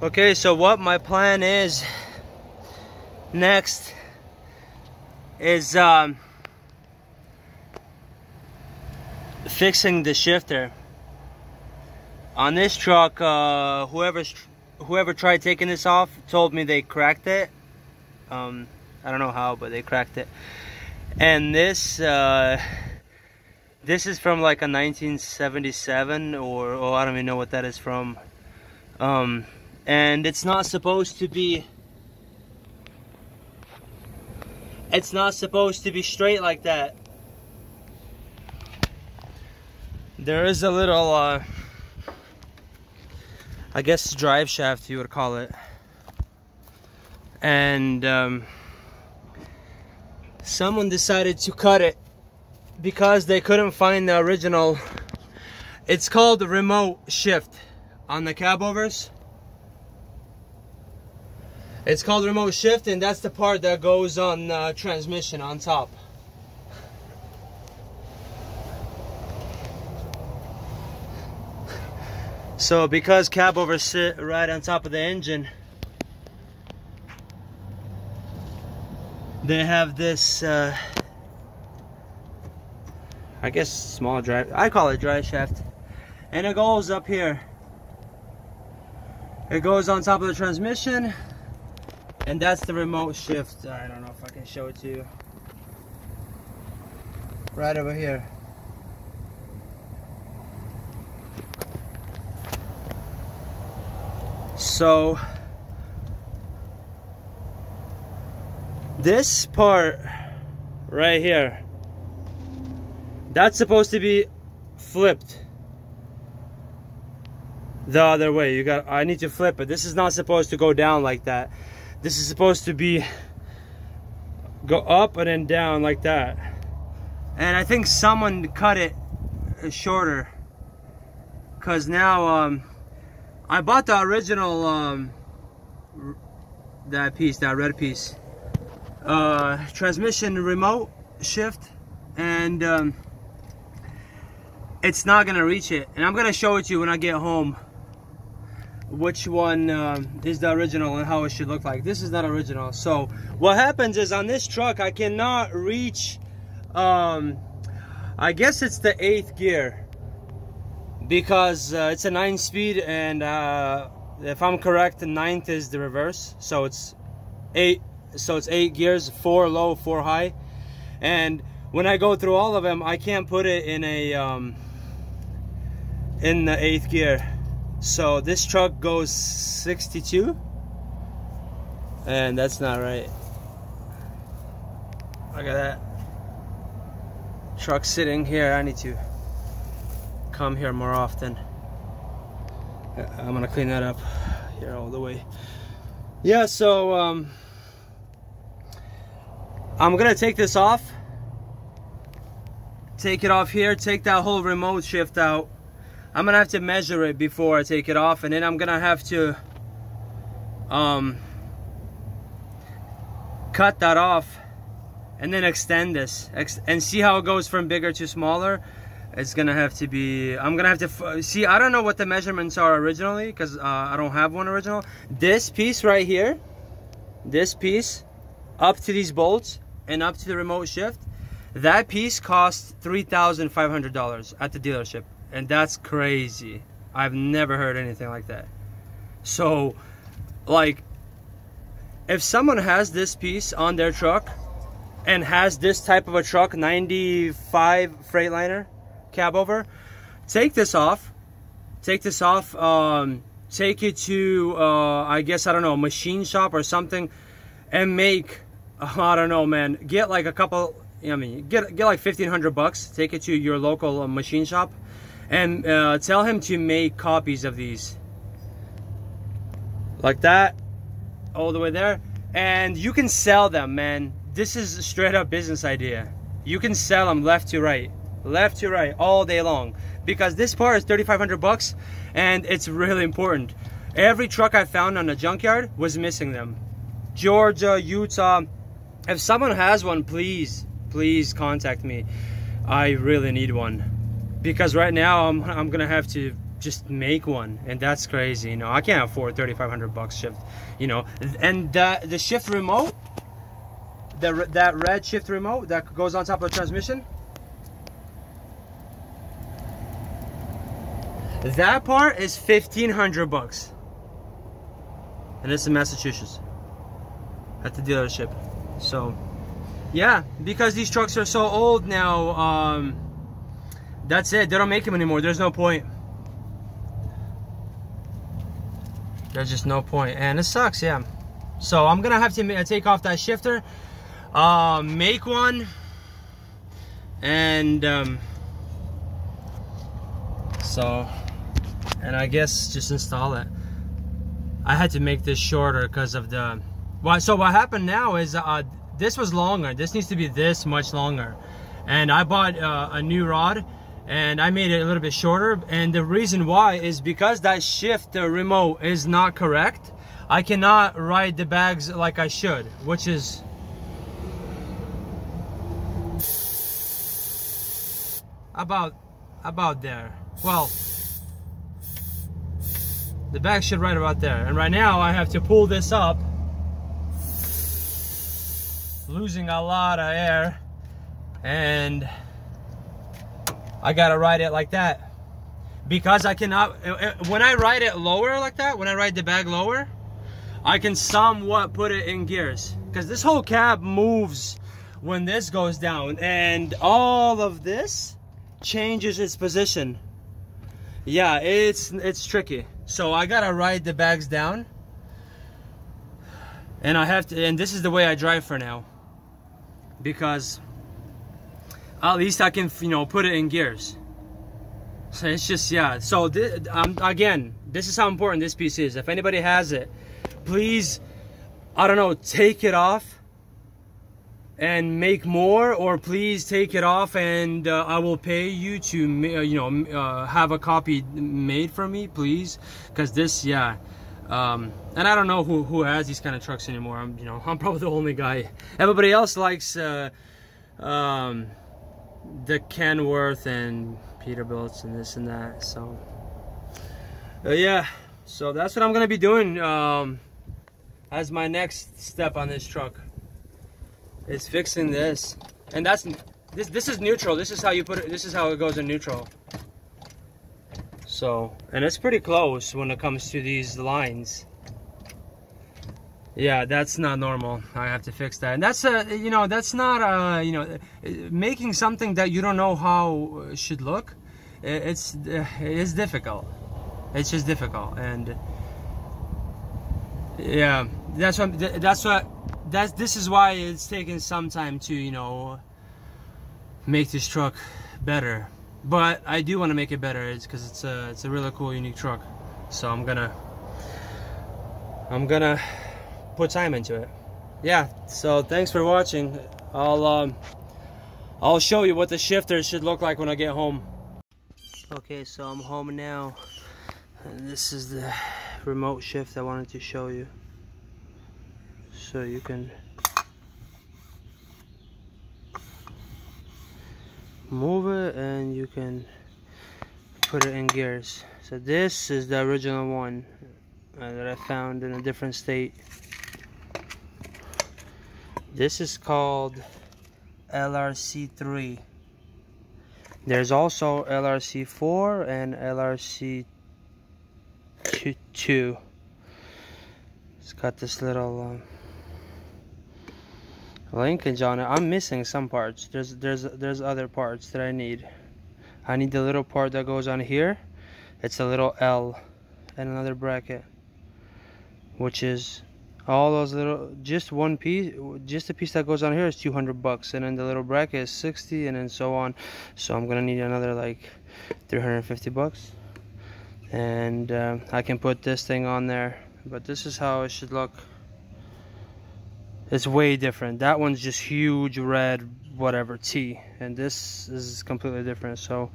Okay, so what my plan is next is fixing the shifter on this truck. Whoever tried taking this off told me they cracked it. I don't know how, but they cracked it. And this is from like a 1977 or I don't even know what that is from. And it's not supposed to be straight like that. There is a little I guess drive shaft you would call it, and someone decided to cut it because they couldn't find the original. It's called the remote shift on the cabovers. It's called remote shift, and that's the part that goes on transmission on top. So because cabovers sit right on top of the engine, they have this I guess small drive, I call it drive shaft, and it goes up here. It goes on top of the transmission, and that's the remote shift. I don't know if I can show it to you. Right over here. So this part right here, that's supposed to be flipped the other way. I need to flip it. This is not supposed to go down like that. This is supposed to go up and then down like that. And I think someone cut it shorter, because now I bought the original that red piece, transmission remote shift, and it's not gonna reach it. And I'm gonna show it to you when I get home which one is the original and how it should look like. This is not original. So what happens is, on this truck I cannot reach I guess it's the 8th gear, because it's a 9-speed, and if I'm correct, the 9th is the reverse. So it's 8 gears, 4 low, 4 high. And when I go through all of them, I can't put it in a in the 8th gear. So this truck goes 62, and that's not right. Look at that truck sitting here. I need to come here more often. I'm gonna clean that up here all the way. Yeah, so I'm gonna take this off, take it off here, take that whole remote shift out. I'm gonna have to measure it before I take it off, and then I'm gonna have to cut that off and then extend this and see how it goes from bigger to smaller. It's gonna have to be, I'm gonna have to see. I don't know what the measurements are originally, because I don't have one original. This piece right here, this piece up to these bolts and up to the remote shift, that piece costs $3,500 at the dealership, and that's crazy. I've never heard anything like that. So like, if someone has this piece on their truck and has this type of a truck, 95 Freightliner Cabover, take this off, take it to I guess, I don't know, a machine shop or something, and make, I don't know, man, get like a couple, I mean, get like $1,500, take it to your local machine shop, and tell him to make copies of these like that, all the way there, and you can sell them, man. This is a straight up business idea. You can sell them left to right all day long, because this part is $3,500, and it's really important. Every truck I found on the junkyard was missing them. Georgia, Utah. If someone has one, please contact me. I really need one, because right now I'm gonna have to just make one, and that's crazy. You know, I can't afford $3,500 shift. You know, and the shift remote, that red shift remote that goes on top of the transmission, that part is $1,500, and it's in Massachusetts at the dealership. So yeah, because these trucks are so old now, that's it. They don't make them anymore. There's no point. There's just no point, and it sucks. Yeah. So I'm gonna have to take off that shifter, make one, and and I guess just install it. I had to make this shorter because of the so what happened now is this was longer. This needs to be this much longer, and I bought a new rod and I made it a little bit shorter, and the reason why is because that shift remote is not correct. I cannot ride the bags like I should, which is about there. Well, the bag should ride about there, and right now I have to pull this up, losing a lot of air, and I gotta ride it like that because I cannot. When I ride it lower like that, when I ride the bag lower, I can somewhat put it in gears, because this whole cab moves when this goes down, and all of this changes its position. Yeah, it's tricky. So I gotta ride the bags down, and I have to, and this is the way I drive for now, because at least I can, you know, put it in gears. So it's just, yeah. So again, this is how important this piece is. If anybody has it, please, I don't know, take it off and make more, or please take it off and I will pay you to you know, have a copy made for me, please, because this, yeah. And I don't know who has these kind of trucks anymore. You know, I'm probably the only guy. Everybody else likes the Kenworth and Peterbilts and this and that. So yeah, so that's what I'm gonna be doing as my next step on this truck, is fixing this. And this is neutral. This is how you put it. This is how it goes in neutral. So, and it's pretty close when it comes to these lines. Yeah, that's not normal. I have to fix that. And that's you know, that's not you know, making something that you don't know how it should look. It's difficult. It's just difficult, and yeah, this is why it's taken some time to, you know, make this truck better. But I do want to make it better. It's because it's a really cool, unique truck. So I'm gonna put time into it. Yeah, so thanks for watching. I'll show you what the shifter should look like when I get home. Okay, so I'm home now, and this is the remote shift I wanted to show you, so you can move it and you can put it in gears. So this is the original one that I found in a different state. This is called LRC3. There's also LRC4 and LRC2. It's got this little linkage on it. I'm missing some parts. There's other parts that I need. I need the little part that goes on here. It's a little L and another bracket, which is all those little, just one piece, just the piece that goes on here is $200, and then the little bracket is 60, and then so on. So I'm gonna need another like $350, and I can put this thing on there. But this is how it should look. It's way different. That one's just huge red whatever T, and this is completely different. So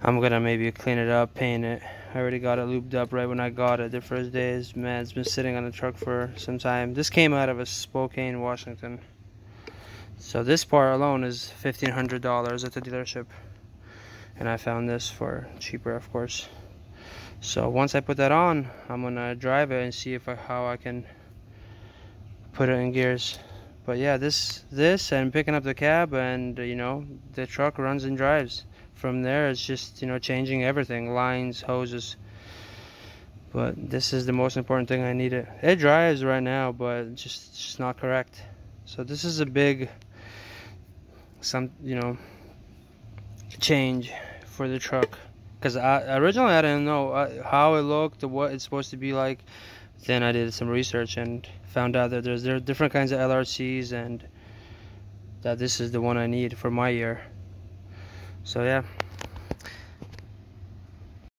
I'm gonna maybe clean it up, paint it. I already got it lubed up right when I got it the first days. Man, it's been sitting on the truck for some time. This came out of a Spokane, Washington. So this part alone is $1,500 at the dealership, and I found this for cheaper, of course. So once I put that on, I'm gonna drive it and see if how I can put it in gears. But yeah, this and picking up the cab, and you know, the truck runs and drives. From there it's just, you know, changing everything, lines, hoses. But this is the most important thing. I need it. It drives right now, but it's just not correct. So this is a big, you know, change for the truck, because originally I didn't know how it looked, what it's supposed to be like. Then I did some research and found out that there are different kinds of LRCs, and that this is the one I need for my year. So yeah.